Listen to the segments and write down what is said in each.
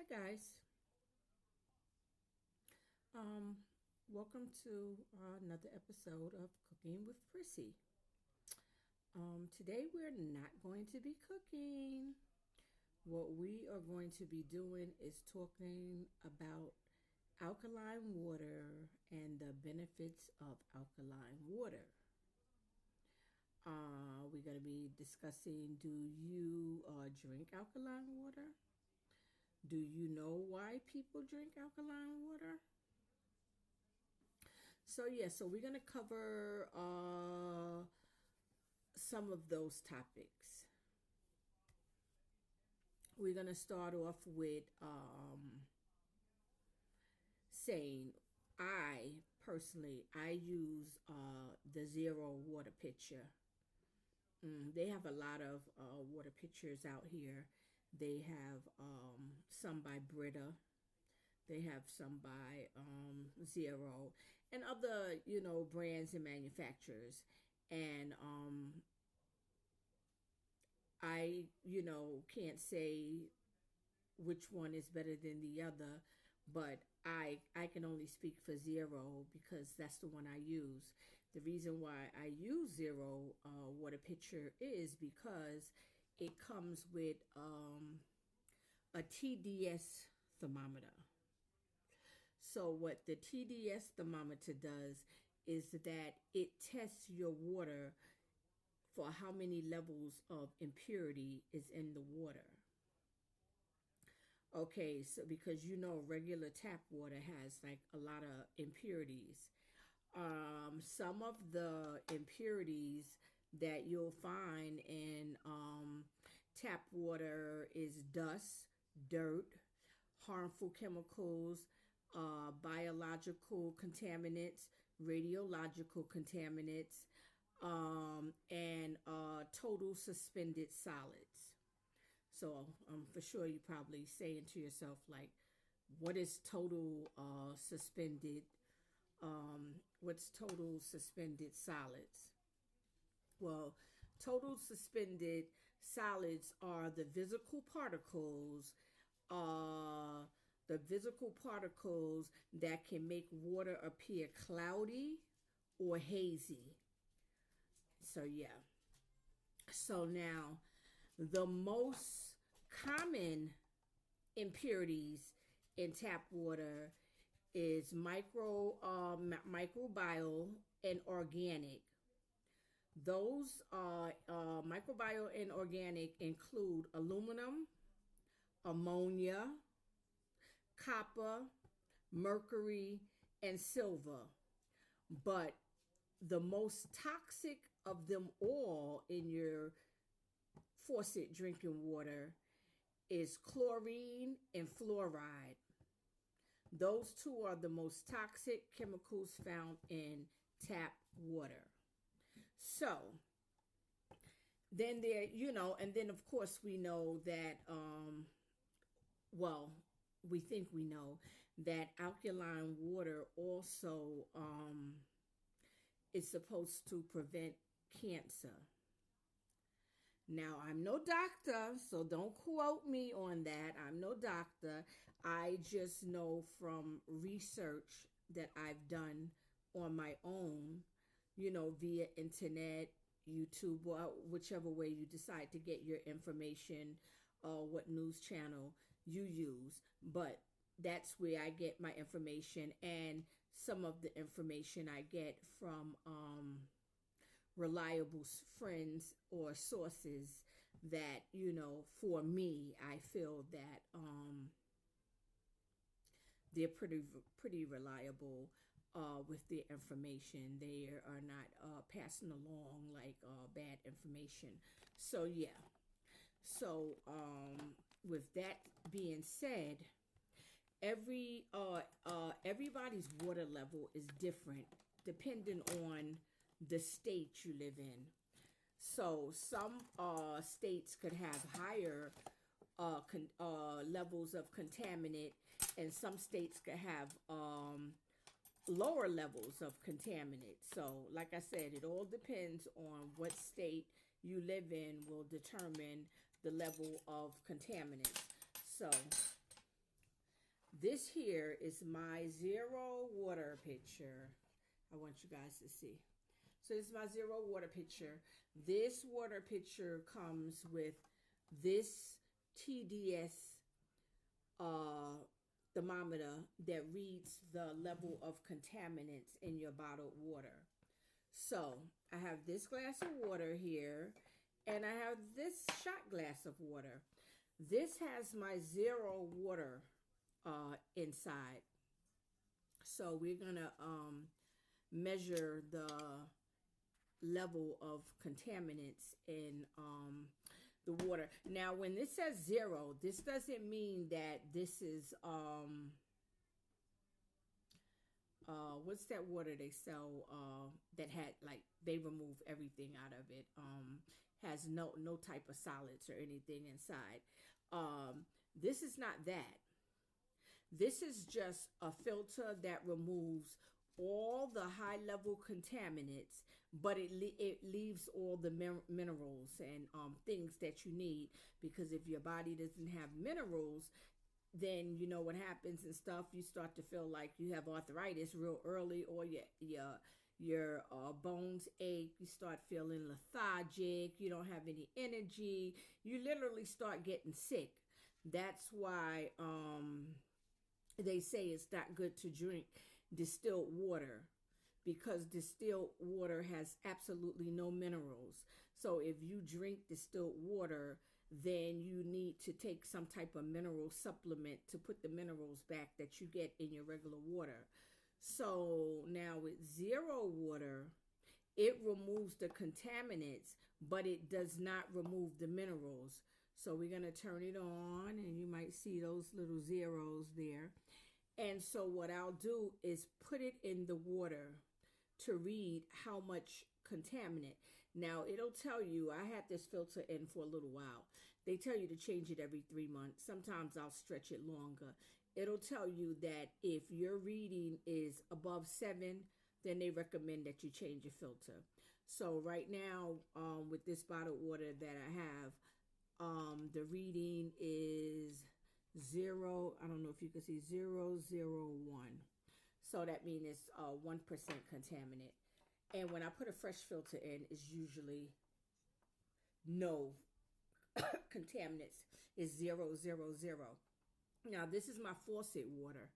Hi guys. Um, Welcome to another episode of Cooking with Prissy. Today we're not going to be cooking. What we are going to be doing is talking about alkaline water and the benefits of alkaline water. We're going to be discussing, do you drink alkaline water? Do you know why people drink alkaline water? So we're going to cover some of those topics. We're going to start off with saying I use the Zero water pitcher. They have a lot of water pitchers out here. They have some by Brita. They have some by Zero and other, brands and manufacturers. And I, can't say which one is better than the other, but I can only speak for Zero because that's the one I use. The reason why I use Zero water pitcher is because it comes with a TDS thermometer. So what the TDS thermometer does is that it tests your water for how many levels of impurity is in the water. Okay, so because regular tap water has like a lot of impurities. Some of the impurities that you'll find in tap water is dust, dirt, harmful chemicals, biological contaminants, radiological contaminants, and total suspended solids. So for sure you're probably saying to yourself, like, what is total suspended? What's total suspended solids? Well, total suspended solids are the physical particles that can make water appear cloudy or hazy. So yeah. So now, the most common impurities in tap water is microbial and organic. Those microbial and organic include aluminum, ammonia, copper, mercury, and silver. But the most toxic of them all in your faucet drinking water is chlorine and fluoride. Those two are the most toxic chemicals found in tap water. So then and then of course we know that we think we know that alkaline water also is supposed to prevent cancer. Now, I'm no doctor, so don't quote me on that. I'm no doctor. I just know from research that I've done on my own, via internet, YouTube, or whichever way you decide to get your information, or what news channel you use. But that's where I get my information, and some of the information I get from reliable friends or sources that, for me, I feel that they're pretty reliable with their information. They are not passing along like bad information. So yeah. So with that being said, everybody's water level is different depending on the state you live in. So some states could have higher levels of contaminant, and some states could have lower levels of contaminant. So like I said, it all depends on what state you live in will determine the level of contaminants. So this here is my zero water pitcher. I want you guys to see. So this is my zero water pitcher. This water pitcher comes with this TDS thermometer that reads the level of contaminants in your bottled water. So I have this glass of water here, and I have this shot glass of water. This has my zero water inside. So we're gonna measure the level of contaminants in the water. Now, when this says zero, this doesn't mean that this is what's that water they sell that had, like, they remove everything out of it, has no type of solids or anything inside. This is not that. This is just a filter that removes all the high level contaminants, but it leaves all the minerals and things that you need, because if your body doesn't have minerals, then you know what happens and stuff. You start to feel like you have arthritis real early, or your bones ache. You start feeling lethargic. You don't have any energy. You literally start getting sick. That's why they say it's not good to drink distilled water, because distilled water has absolutely no minerals. So if you drink distilled water, then you need to take some type of mineral supplement to put the minerals back that you get in your regular water. So now with zero water, it removes the contaminants, but it does not remove the minerals. So we're going to turn it on, and you might see those little zeros there. And so what I'll do is put it in the water to read how much contaminant. Now, it'll tell you, I had this filter in for a little while. They tell you to change it every 3 months. Sometimes I'll stretch it longer. It'll tell you that if your reading is above 7, then they recommend that you change your filter. So right now, with this bottled water that I have, the reading is 0, I don't know if you can see, 001. So that means it's 1% contaminant. And when I put a fresh filter in, it's usually no contaminants. It's 000. Now this is my faucet water.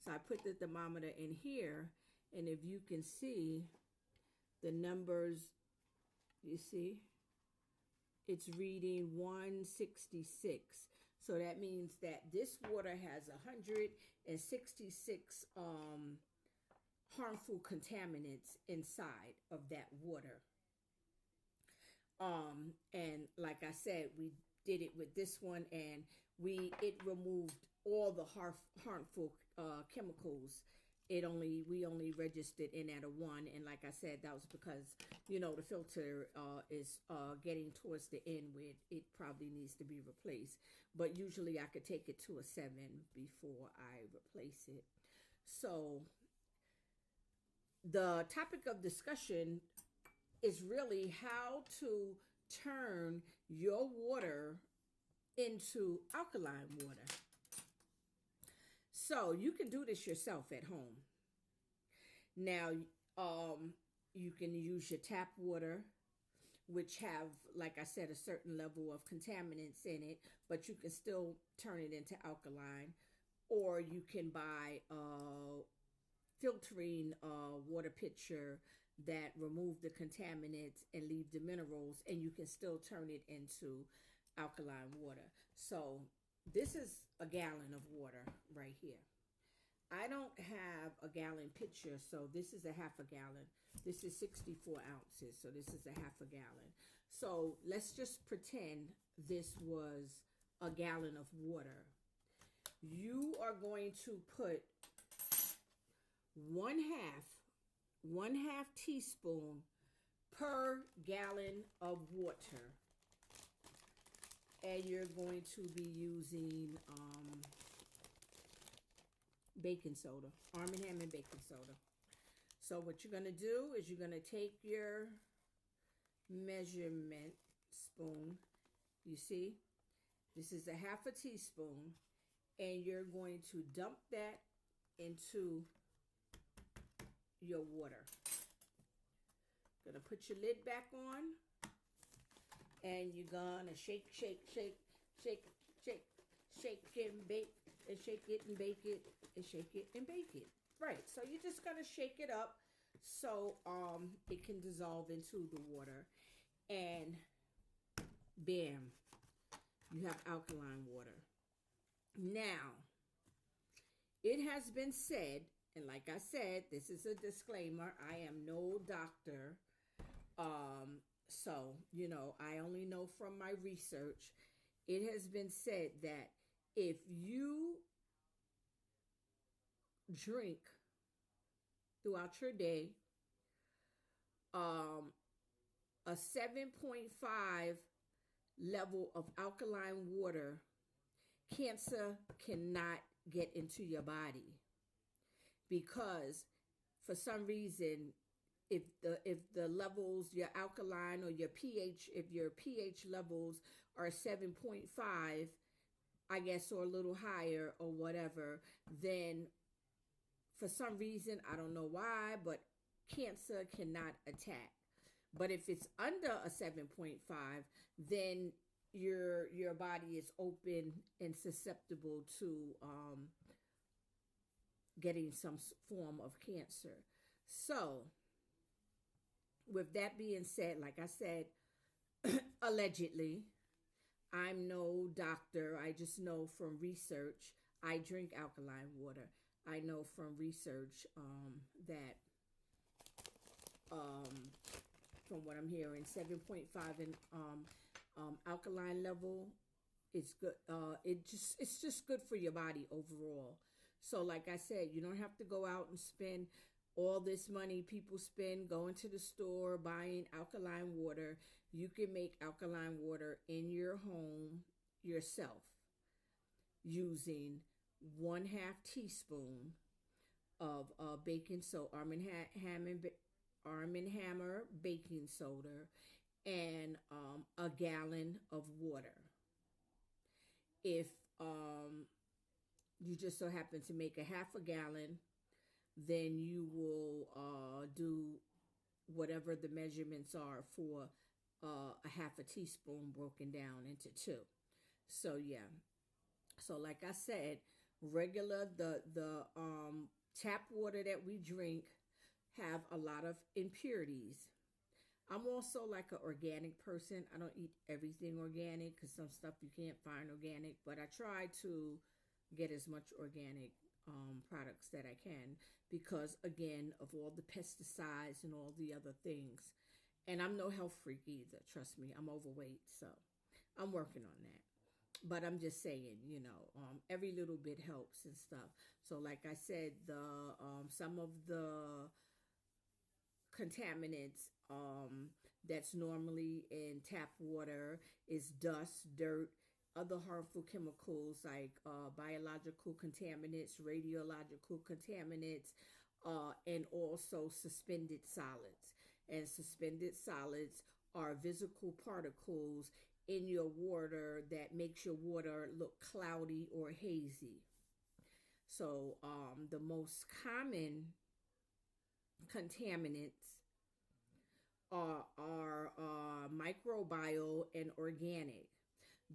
So I put the thermometer in here, and if you can see the numbers, you see, it's reading 166. So that means that this water has 166 harmful contaminants inside of that water. And like I said, we did it with this one, and it removed all the harmful chemicals. We only registered in at a 1, and like I said, that was because, you know, the filter is getting towards the end where it probably needs to be replaced. But usually I could take it to a 7 before I replace it. So the topic of discussion is really how to turn your water into alkaline water. So you can do this yourself at home. Now, you can use your tap water, which have, like I said, a certain level of contaminants in it, but you can still turn it into alkaline. Or you can buy a filtering water pitcher that remove the contaminants and leave the minerals, and you can still turn it into alkaline water. So this is a gallon of water right here. I don't have a gallon pitcher, so this is a half a gallon. This is 64 ounces, so this is a half a gallon. So let's just pretend this was a gallon of water. You are going to put one half teaspoon per gallon of water. And you're going to be using baking soda, Arm & Hammer baking soda. So what you're going to do is you're going to take your measurement spoon. You see, this is a half a teaspoon. and you're going to dump that into your water. Gonna put your lid back on, and you're gonna shake, shake, shake, shake, shake, shake and bake, and shake it and bake it, and shake it and bake it. Right, so you're just gonna shake it up so it can dissolve into the water, and bam, you have alkaline water. Now, it has been said, and like I said, this is a disclaimer, I am no doctor. So, I only know from my research. It has been said that if you drink throughout your day a 7.5 level of alkaline water, cancer cannot get into your body, because for some reason, if the levels, your alkaline or your pH, if your pH levels are 7.5, I guess, or a little higher or whatever, then for some reason, I don't know why, but cancer cannot attack. But if it's under a 7.5, then your body is open and susceptible to getting some form of cancer. So, with that being said, like I said, allegedly, I'm no doctor. I just know from research. I drink alkaline water. I know from research that from what I'm hearing, 7.5 in alkaline level is good. It's just good for your body overall. So like I said, you don't have to go out and spend all this money people spend going to the store buying alkaline water. You can make alkaline water in your home yourself using 1/2 teaspoon of baking soda, Arm & Hammer baking soda, and a gallon of water. If you just so happen to make a 1/2 gallon, then you will do whatever the measurements are for a 1/2 teaspoon broken down into 2. So yeah. So like I said, the tap water that we drink have a lot of impurities. I'm also like an organic person. I don't eat everything organic because some stuff you can't find organic, but I try to get as much organic products that I can, because again, of all the pesticides and all the other things. And I'm no health freak either, trust me. I'm overweight, so I'm working on that. But I'm just saying, every little bit helps and stuff. So like I said, some of the contaminants that's normally in tap water is dust, dirt, other harmful chemicals like biological contaminants, radiological contaminants, and also suspended solids. And suspended solids are visible particles in your water that makes your water look cloudy or hazy. So the most common contaminants are microbial and organic.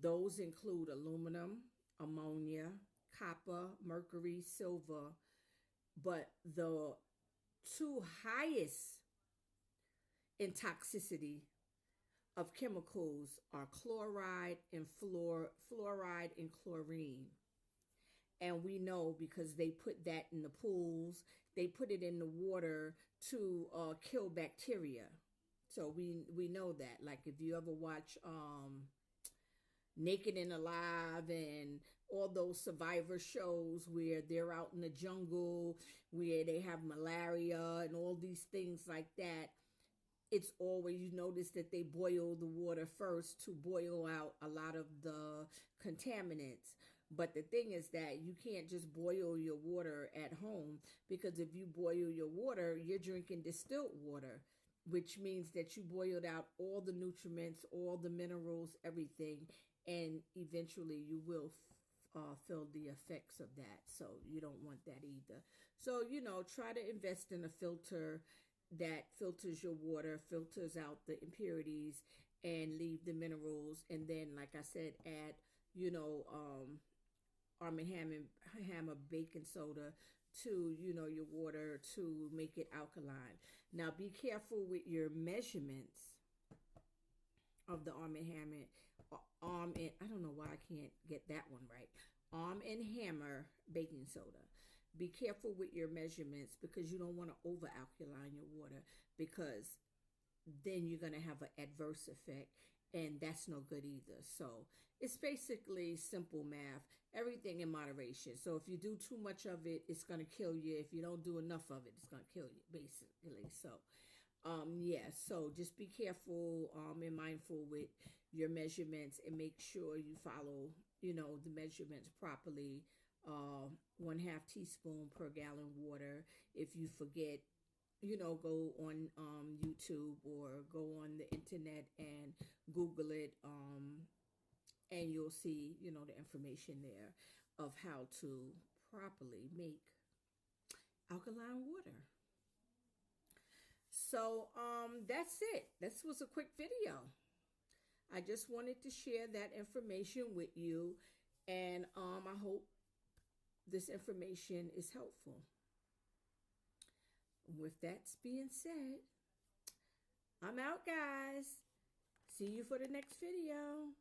Those include aluminum, ammonia, copper, mercury, silver. But the 2 highest in toxicity of chemicals are chloride and fluoride and chlorine. And we know because they put that in the pools, they put it in the water to kill bacteria. So we know that. Like if you ever watch Naked and Alive and all those survivor shows where they're out in the jungle, where they have malaria and all these things like that, it's always, you notice that they boil the water first to boil out a lot of the contaminants. But the thing is that you can't just boil your water at home, because if you boil your water, you're drinking distilled water, which means that you boiled out all the nutrients, all the minerals, everything, and eventually you will feel the effects of that. So you don't want that either. So, you know, try to invest in a filter that filters your water, filters out the impurities, and leave the minerals. And then, like I said, add, you know, Arm& Hammer baking soda to, you know, your water to make it alkaline. Now, be careful with your measurements of the Arm& Hammer. I don't know why I can't get that one right. Arm& Hammer baking soda. Be careful with your measurements because you don't want to over alkaline your water, because then you're going to have an adverse effect, and that's no good either. So it's basically simple math, everything in moderation. So if you do too much of it, it's going to kill you. If you don't do enough of it, it's going to kill you, basically. So yeah, so just be careful and mindful with your measurements, and make sure you follow, you know, the measurements properly. 1/2 teaspoon per gallon water. If you forget, you know, go on YouTube or go on the internet and Google it, and you'll see, you know, the information there of how to properly make alkaline water. So that's it. This was a quick video. I just wanted to share that information with you, and I hope this information is helpful. With that being said, I'm out, guys. See you for the next video.